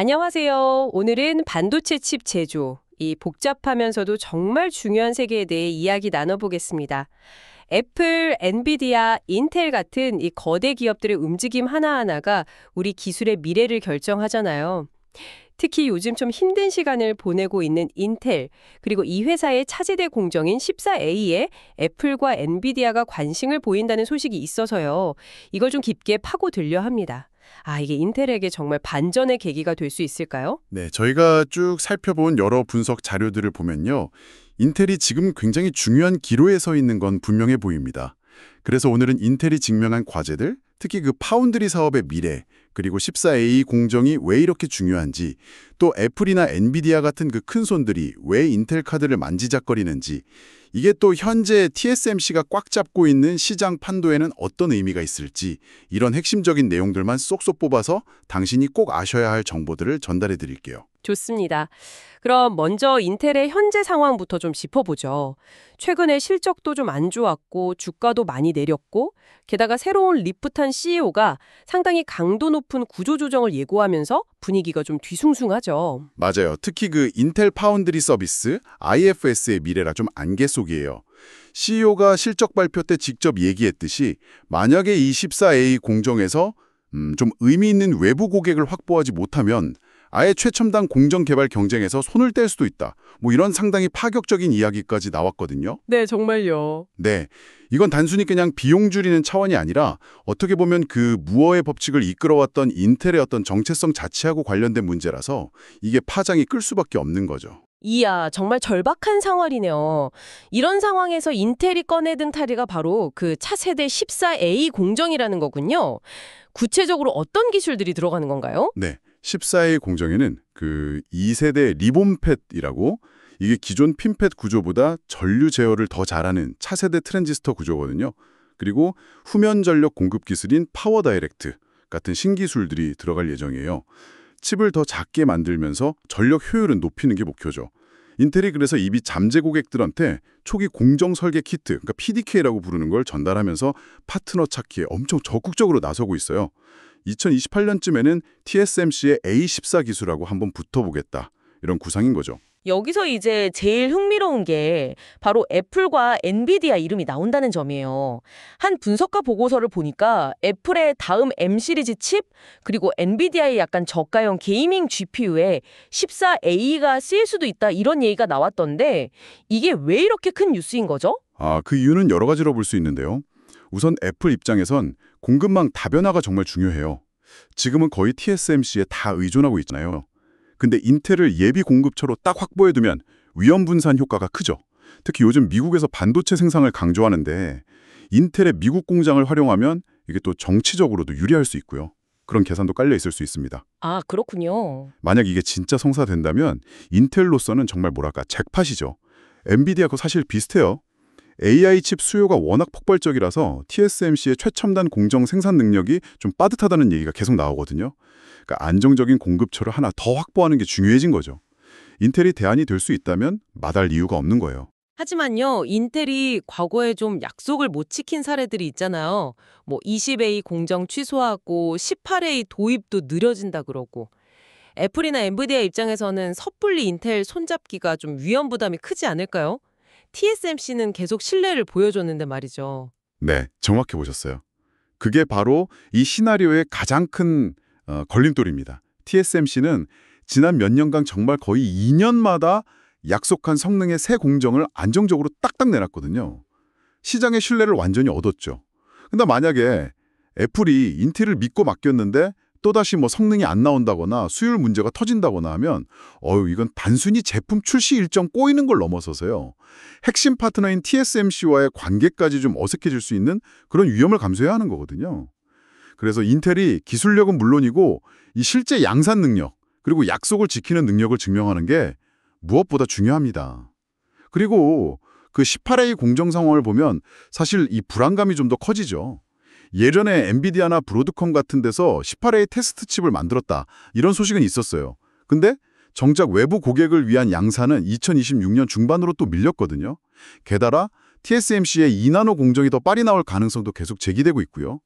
안녕하세요. 오늘은 반도체 칩 제조, 이 복잡하면서도 정말 중요한 세계에 대해 이야기 나눠보겠습니다. 애플, 엔비디아, 인텔 같은 이 거대 기업들의 움직임 하나하나가 우리 기술의 미래를 결정하잖아요. 특히 요즘 좀 힘든 시간을 보내고 있는 인텔, 그리고 이 회사의 차세대 공정인 14A에 애플과 엔비디아가 관심을 보인다는 소식이 있어서요. 이걸 좀 깊게 파고들려 합니다. 이게 인텔에게 정말 반전의 계기가 될 수 있을까요? 네, 저희가 쭉 살펴본 여러 분석 자료들을 보면요. 인텔이 지금 굉장히 중요한 기로에 서 있는 건 분명해 보입니다. 그래서 오늘은 인텔이 직면한 과제들, 특히 그 파운드리 사업의 미래, 그리고 14A 공정이 왜 이렇게 중요한지, 또 애플이나 엔비디아 같은 그 큰 손들이 왜 인텔 카드를 만지작거리는지, 이게 또 현재 TSMC가 꽉 잡고 있는 시장 판도에는 어떤 의미가 있을지, 이런 핵심적인 내용들만 쏙쏙 뽑아서 당신이 꼭 아셔야 할 정보들을 전달해 드릴게요. 좋습니다. 그럼 먼저 인텔의 현재 상황부터 좀 짚어보죠. 최근에 실적도 좀 안 좋았고 주가도 많이 내렸고 게다가 새로운 리프탄 CEO가 상당히 강도 높은 구조조정을 예고하면서 분위기가 좀 뒤숭숭하죠. 맞아요. 특히 그 인텔 파운드리 서비스, IFS의 미래라 좀 안개 속이에요. CEO가 실적 발표 때 직접 얘기했듯이 만약에 이 14A 공정에서 좀 의미 있는 외부 고객을 확보하지 못하면 아예 최첨단 공정 개발 경쟁에서 손을 뗄 수도 있다. 뭐 이런 상당히 파격적인 이야기까지 나왔거든요. 네, 정말요. 네, 이건 단순히 그냥 비용 줄이는 차원이 아니라 어떻게 보면 그 무어의 법칙을 이끌어왔던 인텔의 어떤 정체성 자체하고 관련된 문제라서 이게 파장이 끌 수밖에 없는 거죠. 이야, 정말 절박한 상황이네요. 이런 상황에서 인텔이 꺼내든 탈의가 바로 그 차세대 14A 공정이라는 거군요. 구체적으로 어떤 기술들이 들어가는 건가요? 네, 14A 공정에는 그 2세대 리본팻이라고 이게 기존 핀팻 구조보다 전류 제어를 더 잘하는 차세대 트랜지스터 구조거든요. 그리고 후면 전력 공급 기술인 파워 다이렉트 같은 신기술들이 들어갈 예정이에요. 칩을 더 작게 만들면서 전력 효율을 높이는 게 목표죠. 인텔이 그래서 이미 잠재 고객들한테 초기 공정 설계 키트, 그러니까 PDK라고 부르는 걸 전달하면서 파트너 찾기에 엄청 적극적으로 나서고 있어요. 2028년쯤에는 TSMC의 A14 기술하고 한번 붙어보겠다. 이런 구상인 거죠. 여기서 이제 제일 흥미로운 게 바로 애플과 엔비디아 이름이 나온다는 점이에요. 한 분석가 보고서를 보니까 애플의 다음 M 시리즈 칩, 그리고 엔비디아의 약간 저가형 게이밍 GPU에 14A가 쓰일 수도 있다 이런 얘기가 나왔던데 이게 왜 이렇게 큰 뉴스인 거죠? 그 이유는 여러 가지로 볼 수 있는데요. 우선 애플 입장에선 공급망 다변화가 정말 중요해요. 지금은 거의 TSMC에 다 의존하고 있잖아요. 근데 인텔을 예비 공급처로 딱 확보해두면 위험 분산 효과가 크죠. 특히 요즘 미국에서 반도체 생산을 강조하는데 인텔의 미국 공장을 활용하면 이게 또 정치적으로도 유리할 수 있고요. 그런 계산도 깔려 있을 수 있습니다. 아, 그렇군요. 만약 이게 진짜 성사된다면 인텔로서는 정말 뭐랄까 잭팟이죠. 엔비디아하고 사실 비슷해요. AI 칩 수요가 워낙 폭발적이라서 TSMC의 최첨단 공정 생산 능력이 좀 빠듯하다는 얘기가 계속 나오거든요. 그러니까 안정적인 공급처를 하나 더 확보하는 게 중요해진 거죠. 인텔이 대안이 될 수 있다면 마다할 이유가 없는 거예요. 하지만요, 인텔이 과거에 좀 약속을 못 지킨 사례들이 있잖아요. 뭐 20A 공정 취소하고 18A 도입도 느려진다 그러고. 애플이나 엔비디아 입장에서는 섣불리 인텔 손잡기가 좀 위험 부담이 크지 않을까요? TSMC는 계속 신뢰를 보여줬는데 말이죠. 네, 정확히 보셨어요. 그게 바로 이 시나리오의 가장 큰 걸림돌입니다. TSMC는 지난 몇 년간 정말 거의 2년마다 약속한 성능의 새 공정을 안정적으로 딱딱 내놨거든요. 시장의 신뢰를 완전히 얻었죠. 근데 만약에 애플이 인텔을 믿고 맡겼는데 또다시 뭐 성능이 안 나온다거나 수율 문제가 터진다거나 하면 이건 단순히 제품 출시 일정 꼬이는 걸 넘어서서요. 핵심 파트너인 TSMC와의 관계까지 좀 어색해질 수 있는 그런 위험을 감수해야 하는 거거든요. 그래서 인텔이 기술력은 물론이고 이 실제 양산 능력 그리고 약속을 지키는 능력을 증명하는 게 무엇보다 중요합니다. 그리고 그 18A 공정 상황을 보면 사실 이 불안감이 좀 더 커지죠. 예전에 엔비디아나 브로드컴 같은 데서 18A 테스트 칩을 만들었다. 이런 소식은 있었어요. 근데 정작 외부 고객을 위한 양산은 2026년 중반으로 또 밀렸거든요. 게다가 TSMC의 2나노 공정이 더 빨리 나올 가능성도 계속 제기되고 있고요.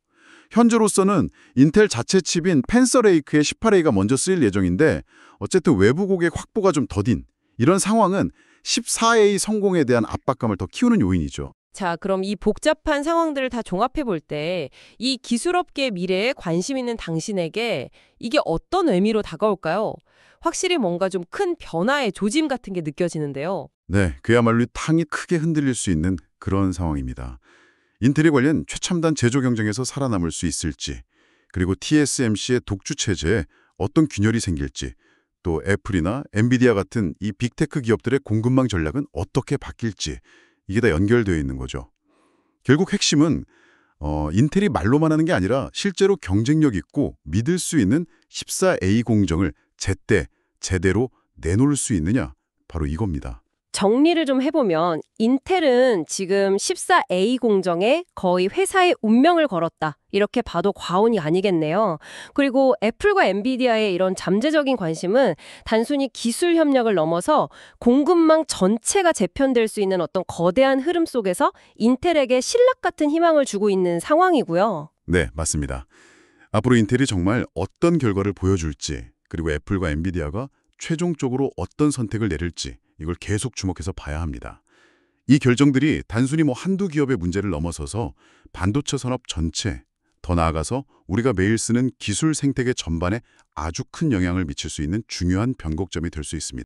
현재로서는 인텔 자체 칩인 펜서 레이크의 18A가 먼저 쓰일 예정인데 어쨌든 외부 고객 확보가 좀 더딘 이런 상황은 14A 성공에 대한 압박감을 더 키우는 요인이죠. 자, 그럼 이 복잡한 상황들을 다 종합해 볼 때 이 기술업계의 미래에 관심 있는 당신에게 이게 어떤 의미로 다가올까요? 확실히 뭔가 좀 큰 변화의 조짐 같은 게 느껴지는데요. 네, 그야말로 탕이 크게 흔들릴 수 있는 그런 상황입니다. 인텔이 관련 최첨단 제조 경쟁에서 살아남을 수 있을지, 그리고 TSMC의 독주 체제에 어떤 균열이 생길지, 또 애플이나 엔비디아 같은 이 빅테크 기업들의 공급망 전략은 어떻게 바뀔지 이게 다 연결되어 있는 거죠. 결국 핵심은 인텔이 말로만 하는 게 아니라 실제로 경쟁력 있고 믿을 수 있는 14A 공정을 제때 제대로 내놓을 수 있느냐, 바로 이겁니다. 정리를 좀 해보면 인텔은 지금 14A 공정에 거의 회사의 운명을 걸었다. 이렇게 봐도 과언이 아니겠네요. 그리고 애플과 엔비디아의 이런 잠재적인 관심은 단순히 기술 협력을 넘어서 공급망 전체가 재편될 수 있는 어떤 거대한 흐름 속에서 인텔에게 신락 같은 희망을 주고 있는 상황이고요. 네, 맞습니다. 앞으로 인텔이 정말 어떤 결과를 보여줄지, 그리고 애플과 엔비디아가 최종적으로 어떤 선택을 내릴지 이걸 계속 주목해서 봐야 합니다. 이 결정들이 단순히 한두 기업의 문제를 넘어서서 반도체 산업 전체, 더 나아가서 우리가 매일 쓰는 기술 생태계 전반에 아주 큰 영향을 미칠 수 있는 중요한 변곡점이 될 수 있습니다.